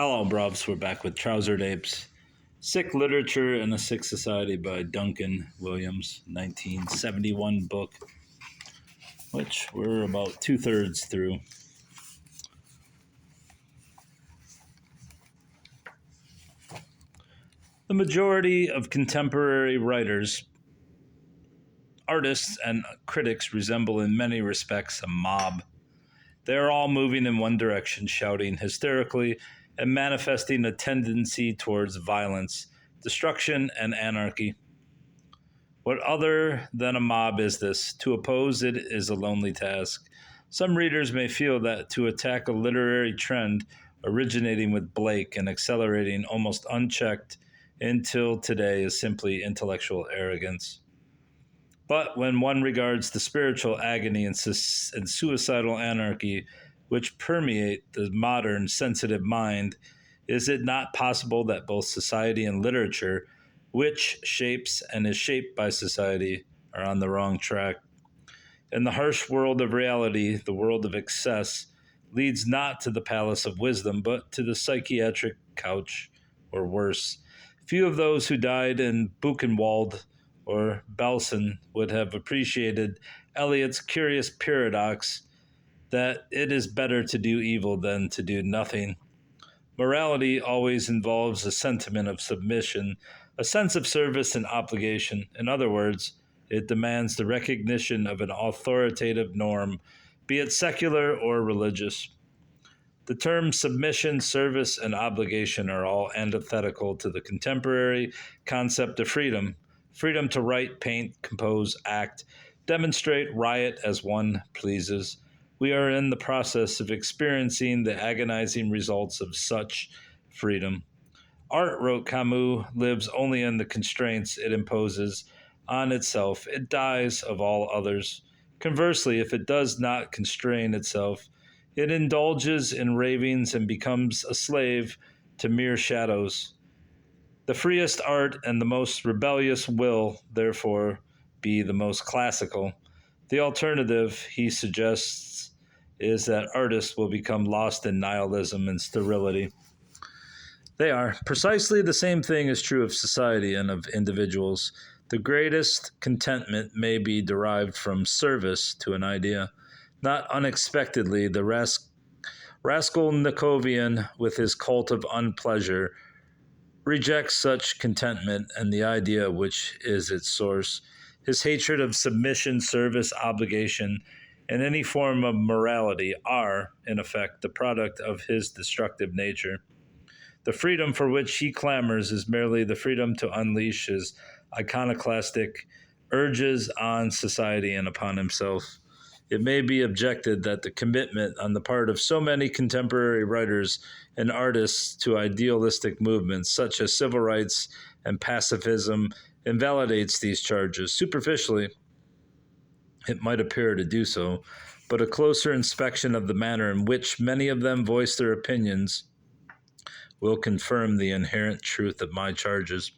Hello, bruvs. We're back with Trousered Apes. Sick Literature and a Sick Society by Duncan Williams, 1971 book, which we're about two-thirds through. The majority of contemporary writers, artists, and critics resemble in many respects a mob. They are all moving in one direction, shouting hysterically and manifesting a tendency towards violence, destruction, and anarchy. What other than a mob is this? To oppose it is a lonely task. Some readers may feel that to attack a literary trend originating with Blake and accelerating almost unchecked until today is simply intellectual arrogance. But when one regards the spiritual agony and suicidal anarchy which permeate the modern sensitive mind, is it not possible that both society and literature, which shapes and is shaped by society, are on the wrong track? In the harsh world of reality, the world of excess leads not to the palace of wisdom, but to the psychiatric couch, or worse. Few of those who died in Buchenwald or Belsen would have appreciated Eliot's curious paradox that it is better to do evil than to do nothing. Morality always involves a sentiment of submission, a sense of service and obligation. In other words, it demands the recognition of an authoritative norm, be it secular or religious. The terms submission, service, and obligation are all antithetical to the contemporary concept of freedom. Freedom to write, paint, compose, act, demonstrate, riot as one pleases. We are in the process of experiencing the agonizing results of such freedom. Art, wrote Camus, lives only in the constraints it imposes on itself. It dies of all others. Conversely, if it does not constrain itself, it indulges in ravings and becomes a slave to mere shadows. The freest art and the most rebellious will, therefore, be the most classical. The alternative, he suggests, is that artists will become lost in nihilism and sterility. They are. Precisely the same thing is true of society and of individuals. The greatest contentment may be derived from service to an idea. Not unexpectedly, the Raskolnikovian, with his cult of unpleasure, rejects such contentment and the idea which is its source. His hatred of submission, service, obligation, and any form of morality are, in effect, the product of his destructive nature. The freedom for which he clamors is merely the freedom to unleash his iconoclastic urges on society and upon himself. It may be objected that the commitment on the part of so many contemporary writers and artists to idealistic movements such as civil rights and pacifism invalidates these charges. Superficially, it might appear to do so, but a closer inspection of the manner in which many of them voice their opinions will confirm the inherent truth of my charges.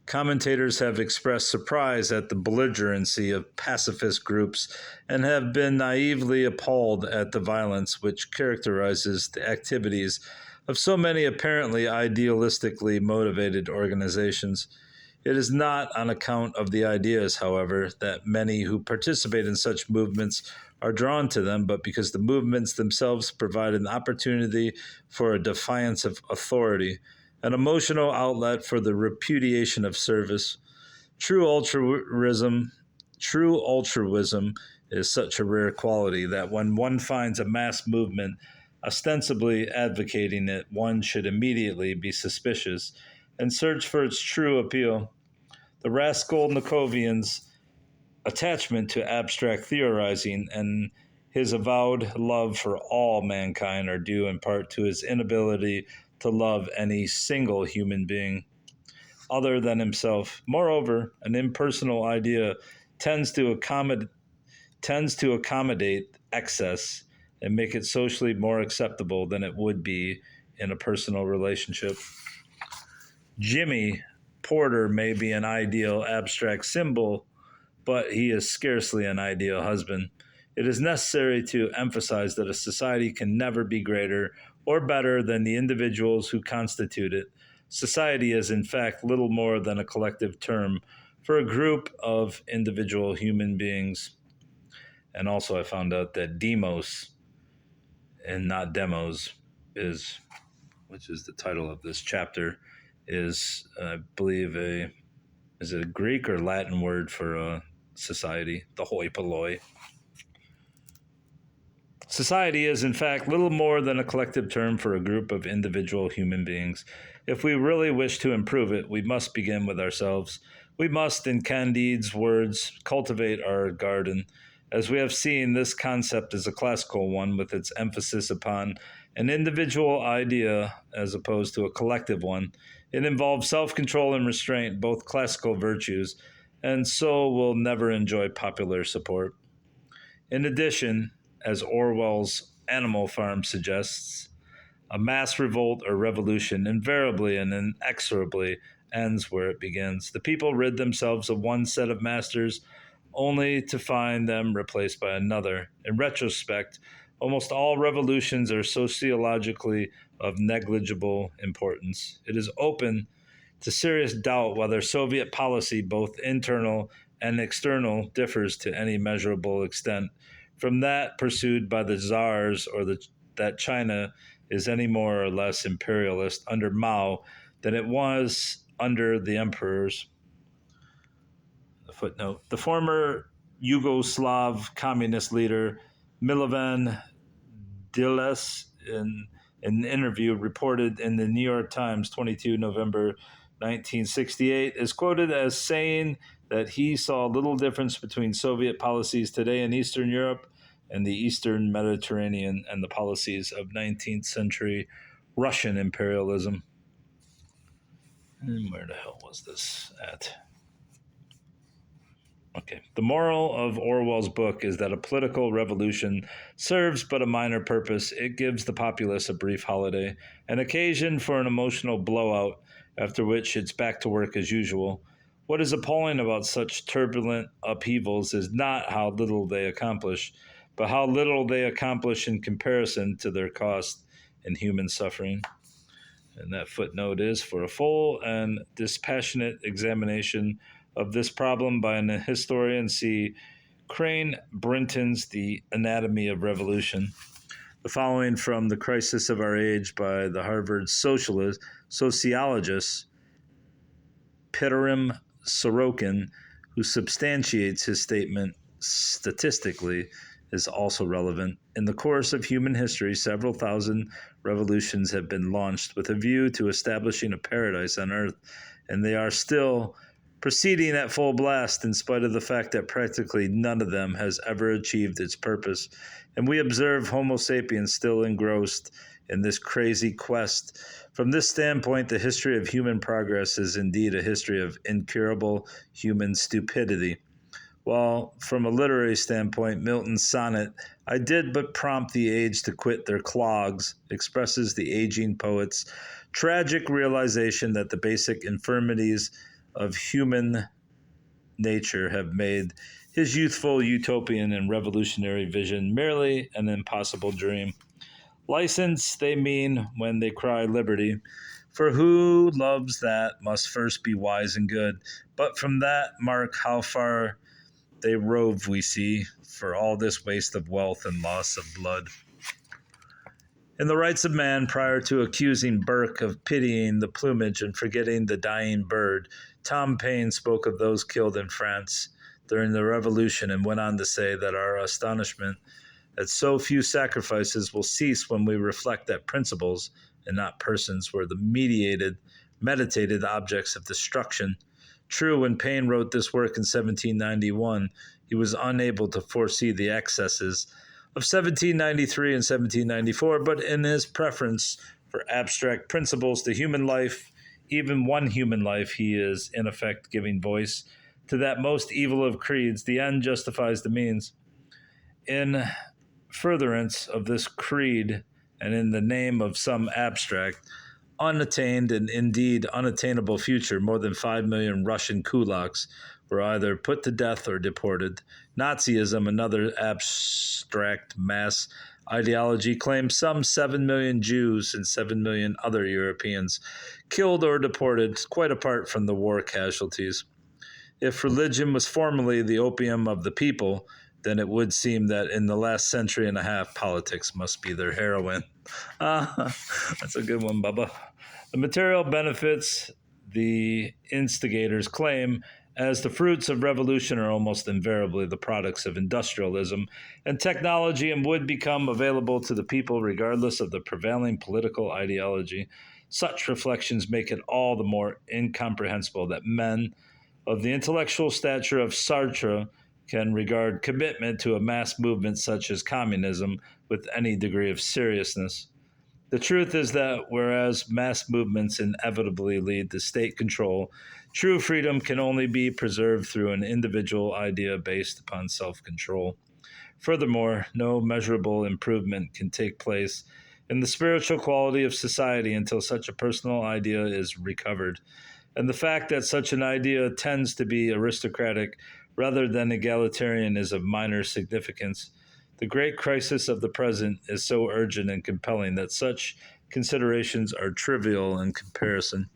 Commentators have expressed surprise at the belligerency of pacifist groups and have been naively appalled at the violence which characterizes the activities of so many apparently idealistically motivated organizations. It is not on account of the ideas, however, that many who participate in such movements are drawn to them, but because the movements themselves provide an opportunity for a defiance of authority, an emotional outlet for the repudiation of service. True altruism is such a rare quality that when one finds a mass movement ostensibly advocating it, one should immediately be suspicious and search for its true appeal. The Raskolnikovian's attachment to abstract theorizing and his avowed love for all mankind are due in part to his inability to love any single human being other than himself. Moreover, an impersonal idea tends to accommodate excess and make it socially more acceptable than it would be in a personal relationship. Jimmy Porter may be an ideal abstract symbol, but he is scarcely an ideal husband. It is necessary to emphasize that a society can never be greater or better than the individuals who constitute it. Society is, in fact, little more than a collective term for a group of individual human beings. And also, I found out that demos and not demos is, which is the title of this chapter, is, I believe, is it a Greek or Latin word for a society, the hoi polloi. Society is, in fact, little more than a collective term for a group of individual human beings. If we really wish to improve it, we must begin with ourselves. We must, in Candide's words, cultivate our garden. As we have seen, this concept is a classical one with its emphasis upon an individual idea as opposed to a collective one. It involves self-control and restraint, both classical virtues, and so will never enjoy popular support. In addition, as Orwell's Animal Farm suggests, a mass revolt or revolution invariably and inexorably ends where it begins. The people rid themselves of one set of masters only to find them replaced by another. In retrospect, almost all revolutions are sociologically of negligible importance. It is open to serious doubt whether Soviet policy, both internal and external, differs to any measurable extent from that pursued by the czars, or that China is any more or less imperialist under Mao than it was under the emperors. The footnote: the former Yugoslav communist leader Milovan Diles, in an interview reported in the New York Times 22 November 1968, is quoted as saying that he saw little difference between Soviet policies today in Eastern Europe and the Eastern Mediterranean and the policies of 19th century Russian imperialism. And where the hell was this at? Okay. The moral of Orwell's book is that a political revolution serves but a minor purpose. It gives the populace a brief holiday, an occasion for an emotional blowout, after which it's back to work as usual. What is appalling about such turbulent upheavals is not how little they accomplish, but how little they accomplish in comparison to their cost in human suffering. And that footnote is: for a full and dispassionate examination of this problem by an historian, see Crane Brinton's The Anatomy of Revolution. The following from The Crisis of Our Age by the Harvard sociologist Peterim Sorokin, who substantiates his statement statistically, is also relevant. In the course of human history, several thousand revolutions have been launched with a view to establishing a paradise on earth, and they are still proceeding at full blast in spite of the fact that practically none of them has ever achieved its purpose. And we observe Homo sapiens still engrossed in this crazy quest. From this standpoint, the history of human progress is indeed a history of incurable human stupidity. While from a literary standpoint, Milton's sonnet, "I did but prompt the age to quit their clogs," expresses the aging poet's tragic realization that the basic infirmities of human nature have made his youthful utopian and revolutionary vision merely an impossible dream. License they mean when they cry liberty, for who loves that must first be wise and good. But from that mark how far they rove, we see, for all this waste of wealth and loss of blood. In the Rights of Man, prior to accusing Burke of pitying the plumage and forgetting the dying bird, Tom Paine spoke of those killed in France during the Revolution and went on to say that our astonishment at so few sacrifices will cease when we reflect that principles and not persons were the meditated objects of destruction. True, when Paine wrote this work in 1791, he was unable to foresee the excesses of 1793 and 1794, but in his preference for abstract principles to human life, even one human life, he is, in effect, giving voice to that most evil of creeds: the end justifies the means. In furtherance of this creed, and in the name of some abstract, unattained and indeed unattainable future, more than 5 million Russian kulaks were either put to death or deported. Nazism, another abstract mass ideology, claims some 7 million Jews and 7 million other Europeans killed or deported, quite apart from the war casualties. If religion was formerly the opium of the people, then it would seem that in the last century and a half, politics must be their heroin. That's a good one, Bubba. The material benefits the instigators claim as the fruits of revolution are almost invariably the products of industrialism and technology and would become available to the people regardless of the prevailing political ideology. Such reflections make it all the more incomprehensible that men of the intellectual stature of Sartre can regard commitment to a mass movement such as communism with any degree of seriousness. The truth is that whereas mass movements inevitably lead to state control, true freedom can only be preserved through an individual idea based upon self control. Furthermore, no measurable improvement can take place in the spiritual quality of society until such a personal idea is recovered. And the fact that such an idea tends to be aristocratic rather than egalitarian is of minor significance. The great crisis of the present is so urgent and compelling that such considerations are trivial in comparison.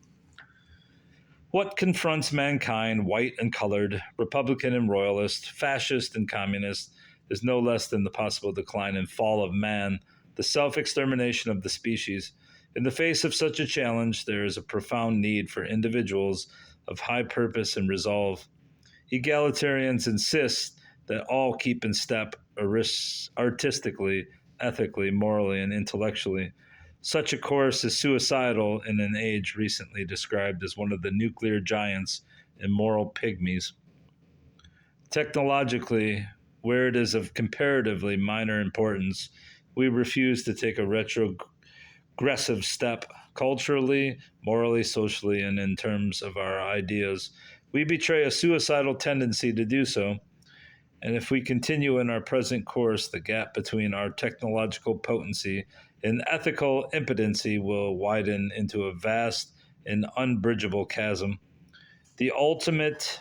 What confronts mankind, white and colored, Republican and royalist, fascist and communist, is no less than the possible decline and fall of man, the self-extermination of the species. In the face of such a challenge, there is a profound need for individuals of high purpose and resolve. Egalitarians insist that all keep in step artistically, ethically, morally, and intellectually. Such a course is suicidal in an age recently described as one of the nuclear giants and moral pygmies. Technologically, where it is of comparatively minor importance, we refuse to take a retrogressive step culturally, morally, socially, and in terms of our ideas. We betray a suicidal tendency to do so. And if we continue in our present course, the gap between our technological potency and ethical impotency will widen into a vast and unbridgeable chasm. The ultimate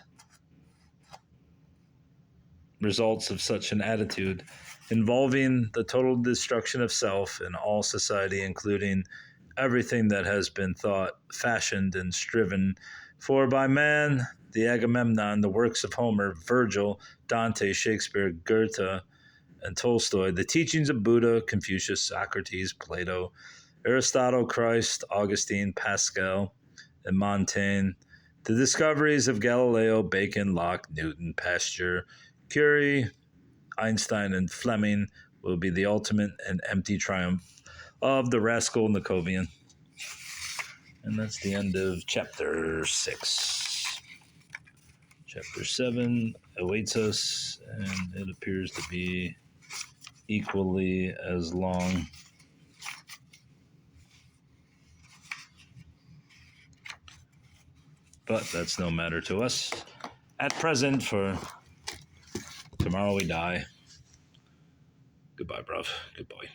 results of such an attitude, involving the total destruction of self and all society, including everything that has been thought, fashioned, and striven for by man, the Agamemnon, the works of Homer, Virgil, Dante, Shakespeare, Goethe, and Tolstoy, the teachings of Buddha, Confucius, Socrates, Plato, Aristotle, Christ, Augustine, Pascal, and Montaigne, the discoveries of Galileo, Bacon, Locke, Newton, Pasteur, Curie, Einstein, and Fleming will be the ultimate and empty triumph of the rascal Nicovian. And that's the end of chapter 6. Chapter 7 awaits us, and it appears to be equally as long. But that's no matter to us at present, for tomorrow we die. Goodbye, bruv. Good boy.